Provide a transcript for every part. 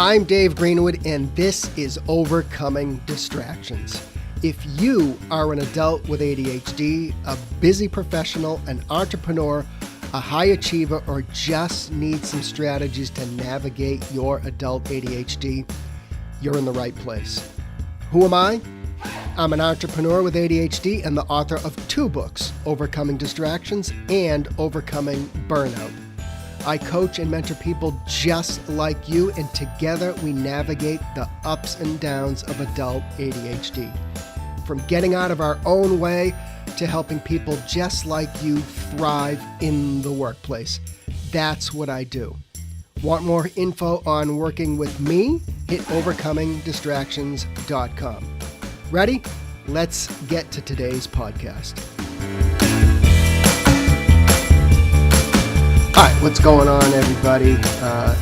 I'm Dave Greenwood, and this is Overcoming Distractions. If you are an adult with ADHD, a busy professional, an entrepreneur, a high achiever, or just need some strategies to navigate your adult ADHD, you're in the right place. Who am I? I'm an entrepreneur with ADHD and the author of 2 books, Overcoming Distractions and Overcoming Burnout. I coach and mentor people just like you, and together we navigate the ups and downs of adult ADHD. From getting out of our own way to helping people just like you thrive in the workplace. That's what I do. Want more info on working with me? Hit overcomingdistractions.com. Ready? Let's get to today's podcast. Hi, what's going on, everybody?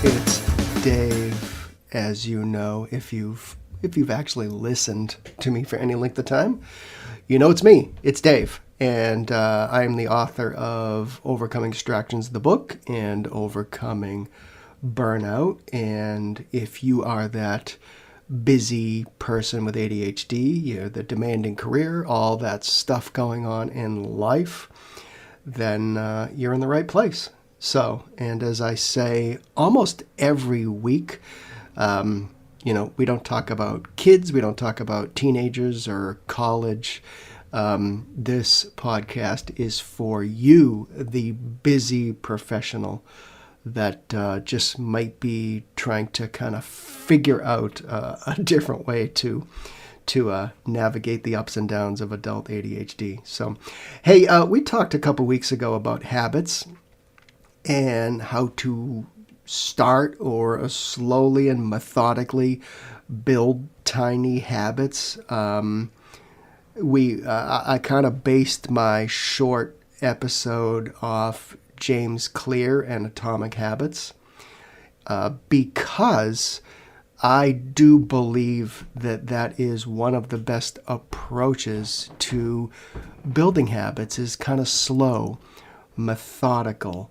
It's Dave, as you know, if you've actually listened to me for any length of time, you know it's me. It's Dave, and I am the author of Overcoming Distractions, the book, and Overcoming Burnout. And if you are that busy person with ADHD, you're the demanding career, all that stuff going on in life, then you're in the right place. So, and as I say almost every week, we don't talk about kids, we don't talk about teenagers or college. This podcast is for you, the busy professional that just might be trying to kind of figure out a different way to navigate the ups and downs of adult ADHD. So, hey, we talked a couple weeks ago about habits and how to start or slowly and methodically build tiny habits. I kind of based my short episode off James Clear and Atomic Habits because I do believe that is one of the best approaches to building habits, is kind of slow, methodical,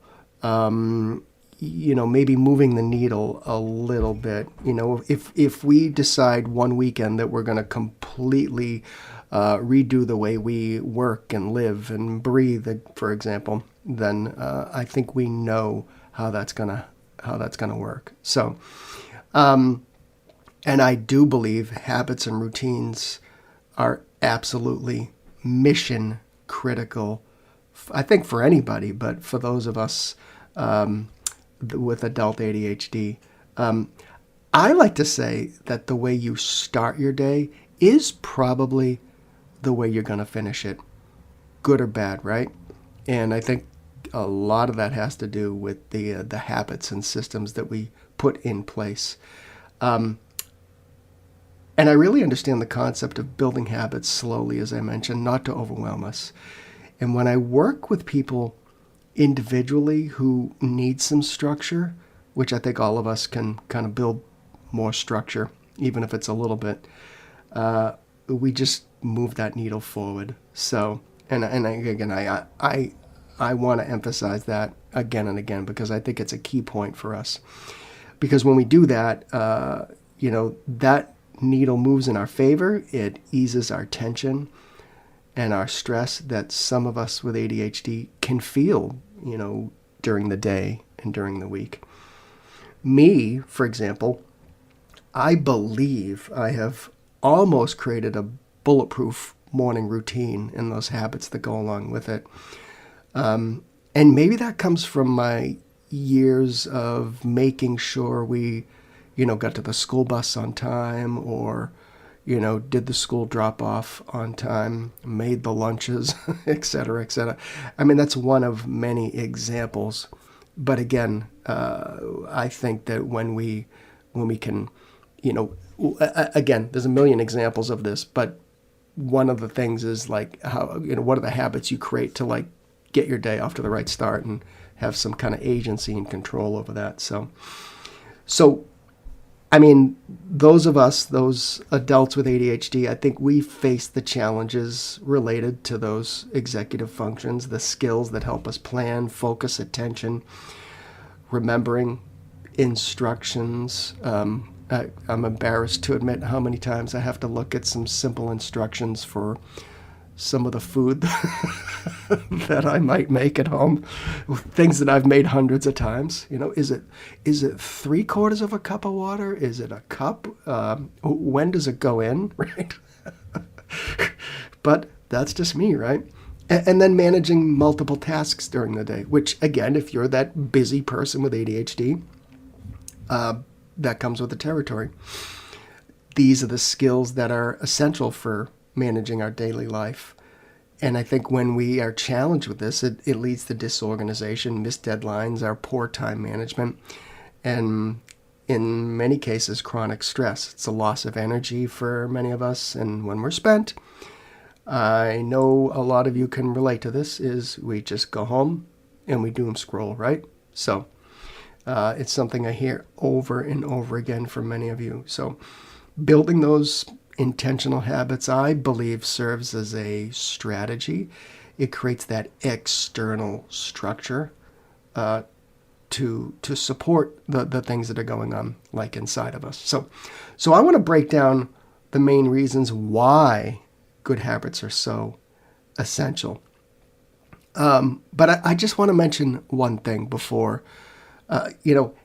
maybe moving the needle a little bit. If we decide one weekend that we're going to completely redo the way we work and live and breathe, for example, then I think we know how that's gonna work. So, and I do believe habits and routines are absolutely mission critical. I think for anybody, but for those of us with adult ADHD, I like to say that the way you start your day is probably the way you're going to finish it, good or bad, right? And I think a lot of that has to do with the habits and systems that we put in place. And I really understand the concept of building habits slowly, as I mentioned, not to overwhelm us. And when I work with people individually who need some structure, which I think all of us can kind of build more structure, even if it's a little bit, we just move that needle forward. So, and again, I want to emphasize that again and again, because I think it's a key point for us. Because when we do that, that needle moves in our favor. It eases our tension and our stress that some of us with ADHD can feel, during the day and during the week. Me, for example, I believe I have almost created a bulletproof morning routine and those habits that go along with it. And maybe that comes from my years of making sure we, got to the school bus on time, or did the school drop off on time, made the lunches, et cetera, et cetera. I mean, that's one of many examples. But again, I think that when we can, again, there's a million examples of this, but one of the things is like how, what are the habits you create to like get your day off to the right start and have some kind of agency and control over that. So I mean, those of us, those adults with ADHD, I think we face the challenges related to those executive functions, the skills that help us plan, focus, attention, remembering instructions, I'm embarrassed to admit how many times I have to look at some simple instructions for some of the food that I might make at home, things that I've made hundreds of times. Is it 3/4 of a cup of water? Is it a cup? When does it go in? Right. But that's just me, right? And then managing multiple tasks during the day, which again, if you're that busy person with ADHD, that comes with the territory. These are the skills that are essential for managing our daily life. And I think when we are challenged with this, it leads to disorganization, missed deadlines, our poor time management, and in many cases, chronic stress. It's a loss of energy for many of us. And when we're spent, I know a lot of you can relate to this, is we just go home and we doom scroll, right? So it's something I hear over and over again from many of you. So building those intentional habits, I believe, serves as a strategy. It creates that external structure to support the things that are going on, like inside of us. So I want to break down the main reasons why good habits are so essential. But I just want to mention one thing before.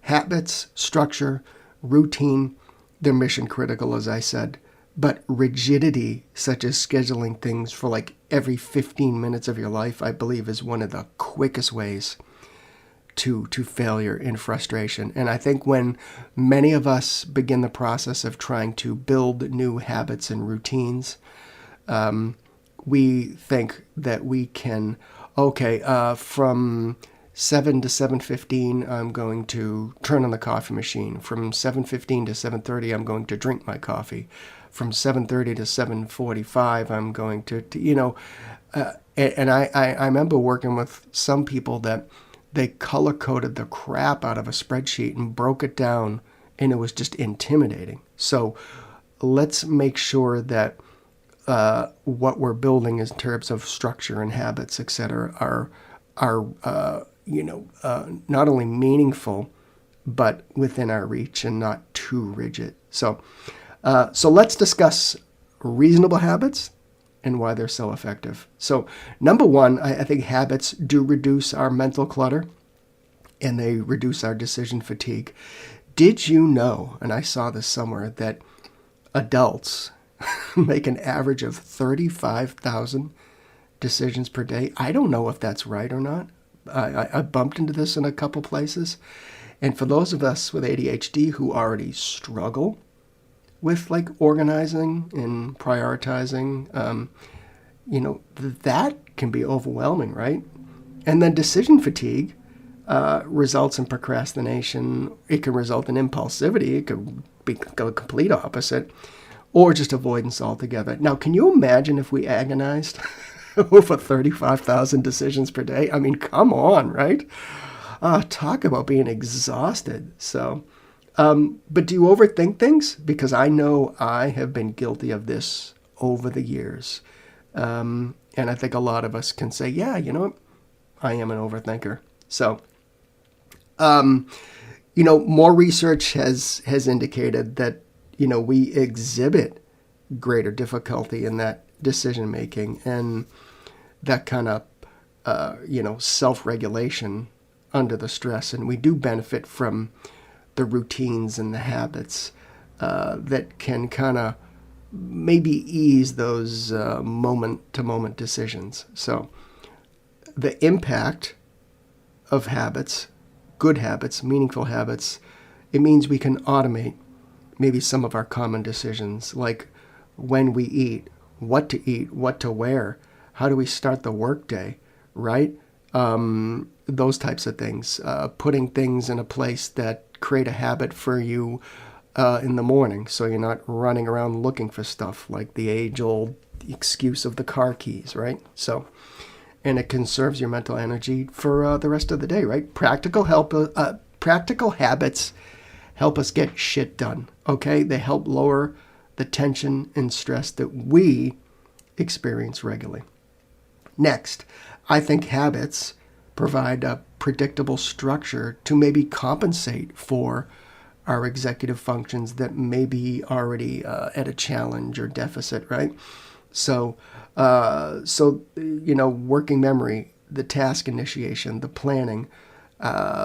Habits, structure, routine, they're mission critical, as I said. But rigidity, such as scheduling things for like every 15 minutes of your life, I believe is one of the quickest ways to failure and frustration. And I think when many of us begin the process of trying to build new habits and routines, we think that we can, from 7 to 7:15, I'm going to turn on the coffee machine. From 7:15 to 7:30, I'm going to drink my coffee. From 7:30 to 7:45, I'm going to and I remember working with some people that they color-coded the crap out of a spreadsheet and broke it down, and it was just intimidating. So let's make sure that what we're building in terms of structure and habits, etc., are not only meaningful, but within our reach and not too rigid. So let's discuss reasonable habits and why they're so effective. So number one, I think habits do reduce our mental clutter and they reduce our decision fatigue. Did you know, and I saw this somewhere, that adults make an average of 35,000 decisions per day? I don't know if that's right or not. I bumped into this in a couple places. And for those of us with ADHD who already struggle with like organizing and prioritizing, that can be overwhelming, right? And then decision fatigue results in procrastination. It can result in impulsivity. It could be the complete opposite, or just avoidance altogether. Now, can you imagine if we agonized over 35,000 decisions per day? I mean, come on, right? Talk about being exhausted. So, but do you overthink things? Because I know I have been guilty of this over the years. And I think a lot of us can say, yeah, you know what? I am an overthinker. So, more research has indicated that, we exhibit greater difficulty in that decision making and that kind of, self-regulation under the stress. And we do benefit from the routines and the habits that can kind of maybe ease those moment-to-moment decisions. So the impact of habits, good habits, meaningful habits, it means we can automate maybe some of our common decisions, like when we eat, what to wear, how do we start the workday, right? Those types of things. Putting things in a place that create a habit for you in the morning, so you're not running around looking for stuff, like the age-old excuse of the car keys, right? So, and it conserves your mental energy for the rest of the day, right? Practical habits help us get shit done, okay? They help lower the tension and stress that we experience regularly. Next, I think habits provide a predictable structure to maybe compensate for our executive functions that may be already at a challenge or deficit, right? So, working memory, the task initiation, the planning,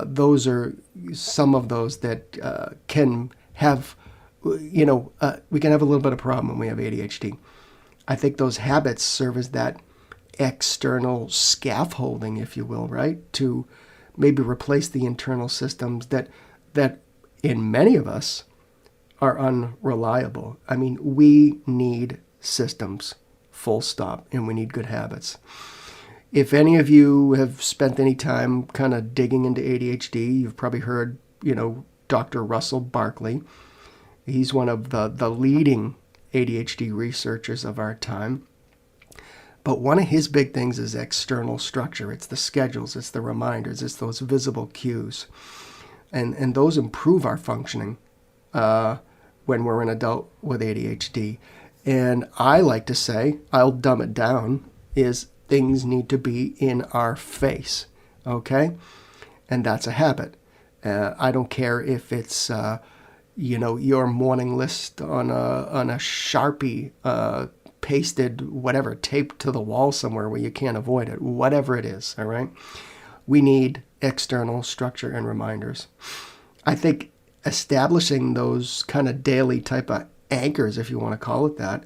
those are some of those that can have, we can have a little bit of problem when we have ADHD. I think those habits serve as that external scaffolding, if you will, right, to maybe replace the internal systems that in many of us are unreliable. I mean, we need systems, full stop, and we need good habits. If any of you have spent any time kind of digging into ADHD, you've probably heard, Dr. Russell Barkley. He's one of the leading ADHD researchers of our time. But one of his big things is external structure. It's the schedules, it's the reminders, it's those visible cues. And those improve our functioning when we're an adult with ADHD. And I like to say, I'll dumb it down, is things need to be in our face, okay? And that's a habit. I don't care if it's, your morning list on a Sharpie, pasted, whatever, taped to the wall somewhere where you can't avoid it, whatever it is, all right? We need external structure and reminders. I think establishing those kind of daily type of anchors, if you want to call it that,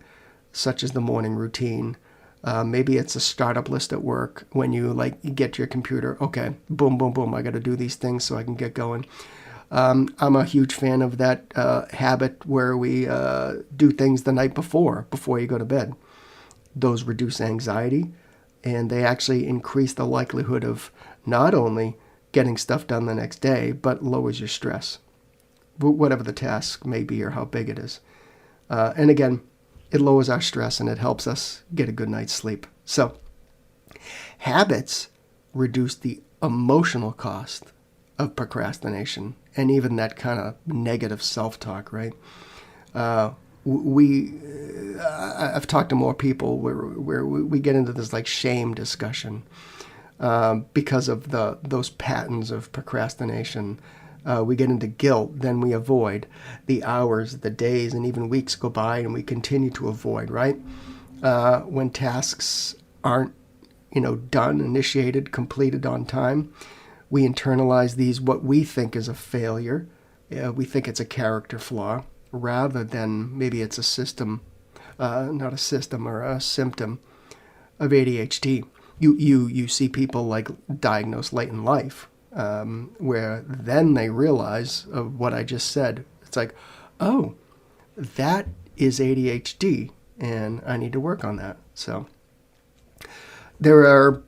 such as the morning routine. Maybe it's a startup list at work when you get to your computer. Okay, boom, boom, boom. I got to do these things so I can get going. I'm a huge fan of that habit where we do things the night before you go to bed. Those reduce anxiety, and they actually increase the likelihood of not only getting stuff done the next day, but lowers your stress, whatever the task may be or how big it is. And again, it lowers our stress and it helps us get a good night's sleep. So habits reduce the emotional cost of procrastination and even that kind of negative self-talk, right? I've talked to more people where we get into this shame discussion because of those patterns of procrastination. We get into guilt, then we avoid. The hours, the days, and even weeks go by and we continue to avoid, right? When tasks aren't, done, initiated, completed on time, we internalize these, what we think is a failure. We think it's a character flaw, rather than maybe it's a system, not a system or a symptom of ADHD. You see people diagnosed late in life, where then they realize of what I just said. It's like, oh, that is ADHD, and I need to work on that. So there are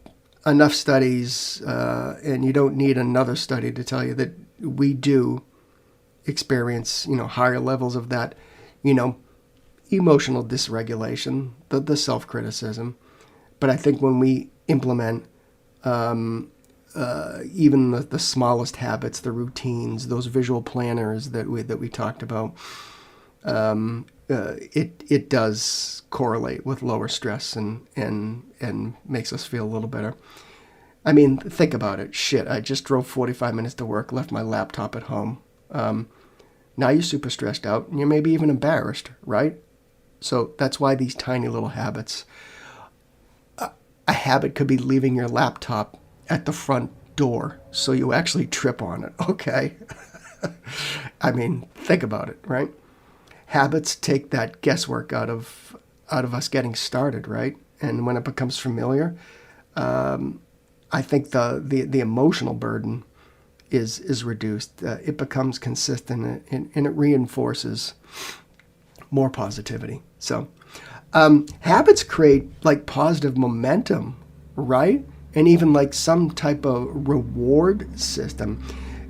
enough studies, and you don't need another study to tell you that we do experience, higher levels of that, emotional dysregulation, the self-criticism. But I think when we implement even the smallest habits, the routines, those visual planners that we talked about, it does correlate with lower stress and makes us feel a little better. I mean, think about it. Shit, I just drove 45 minutes to work, left my laptop at home. Now you're super stressed out, and you're maybe even embarrassed, right? So that's why these tiny little habits. A habit could be leaving your laptop at the front door so you actually trip on it, okay? I mean, think about it, right? Habits take that guesswork out of us getting started, right? And when it becomes familiar, I think the emotional burden is reduced. It becomes consistent, and it reinforces more positivity. So habits create positive momentum, right? And even some type of reward system.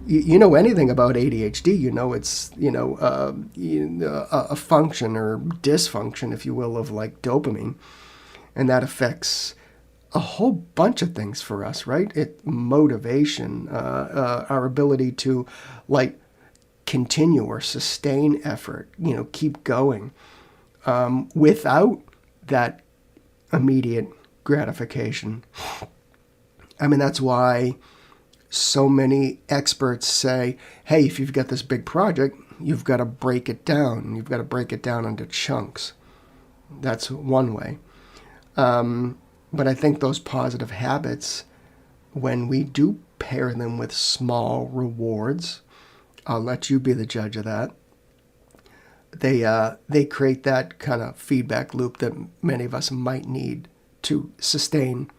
You know anything about ADHD, it's, a function or dysfunction, if you will, of dopamine. And that affects a whole bunch of things for us, right? Motivation, our ability to continue or sustain effort, keep going without that immediate gratification. I mean, that's why so many experts say, hey, if you've got this big project, you've got to break it down. You've got to break it down into chunks. That's one way. But I think those positive habits, when we do pair them with small rewards, I'll let you be the judge of that. They create that kind of feedback loop that many of us might need to sustain,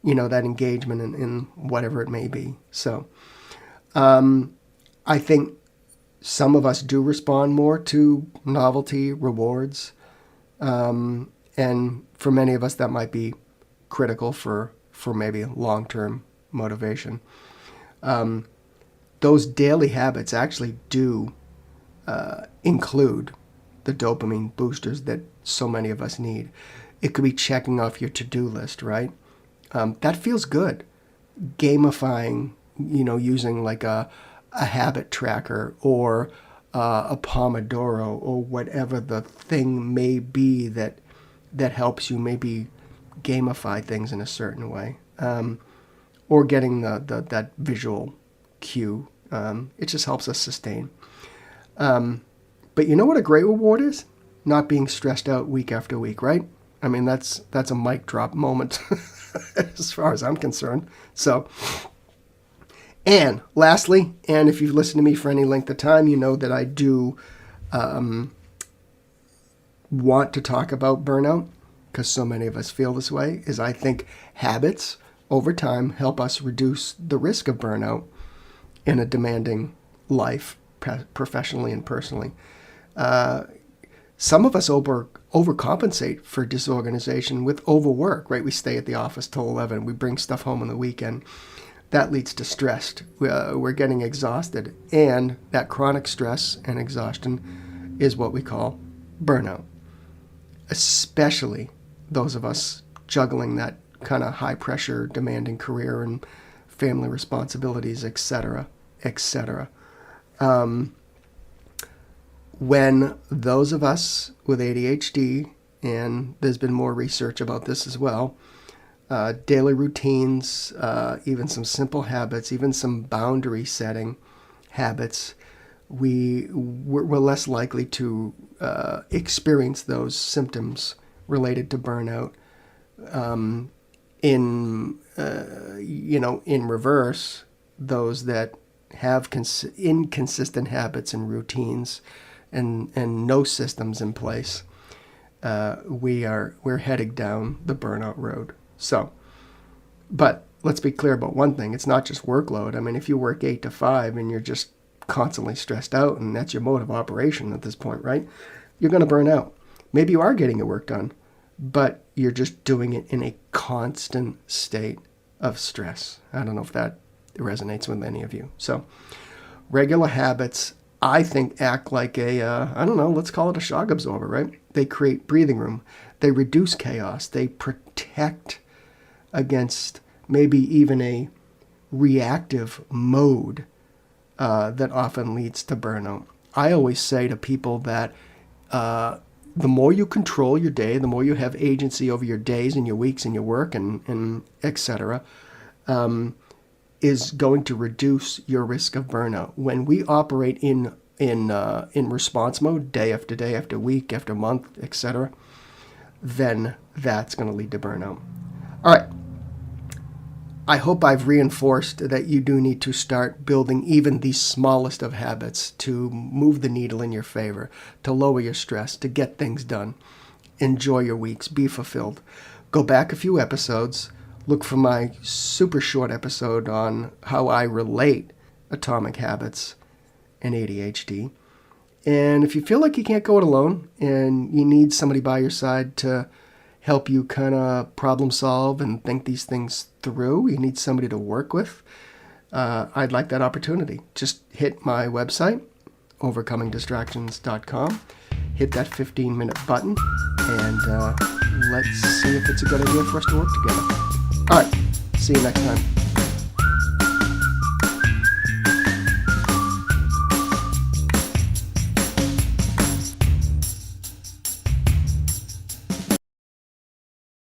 that engagement in whatever it may be. So I think some of us do respond more to novelty, rewards. And for many of us, that might be critical for maybe long-term motivation. Those daily habits actually do include the dopamine boosters that so many of us need. It could be checking off your to-do list, right? That feels good. Gamifying, using like a habit tracker or a Pomodoro or whatever the thing may be that helps you maybe gamify things in a certain way, or getting that visual cue. It just helps us sustain. But you know what a great reward is? Not being stressed out week after week, right? I mean, that's a mic drop moment as far as I'm concerned. So, and lastly, and if you've listened to me for any length of time, you know that I do want to talk about burnout, because so many of us feel this way, is I think habits over time help us reduce the risk of burnout in a demanding life, professionally and personally. Some of us overcompensate for disorganization with overwork, right? We stay at the office till 11. We bring stuff home on the weekend. That leads to stress. We're getting exhausted. And that chronic stress and exhaustion is what we call burnout. Especially those of us juggling that kind of high-pressure, demanding career and family responsibilities, etc., etc. When those of us with ADHD, and there's been more research about this as well, daily routines, even some simple habits, even some boundary setting habits, we're less likely to experience those symptoms related to burnout. In reverse, those that have inconsistent habits and routines and no systems in place, we're heading down the burnout road. So, but let's be clear about one thing. It's not just workload. I mean, if you work 8 to 5 and you're just constantly stressed out and that's your mode of operation at this point, right? You're going to burn out. Maybe you are getting your work done, but you're just doing it in a constant state of stress. I don't know if that resonates with any of you. So regular habits, I think, act like let's call it a shock absorber, right? They create breathing room. They reduce chaos. They protect against maybe even a reactive mode that often leads to burnout. I always say to people that the more you control your day, the more you have agency over your days and your weeks and your work and etc., is going to reduce your risk of burnout. When we operate in response mode, day after day, after week, after month, etc., then that's going to lead to burnout. All right. I hope I've reinforced that you do need to start building even the smallest of habits to move the needle in your favor, to lower your stress, to get things done. Enjoy your weeks. Be fulfilled. Go back a few episodes. Look for my super short episode on how I relate atomic habits and ADHD. And if you feel like you can't go it alone and you need somebody by your side to help you kind of problem solve and think these things through, you need somebody to work with, I'd like that opportunity. Just hit my website, overcomingdistractions.com, hit that 15-minute button, and let's see if it's a good idea for us to work together. All right, see you next time.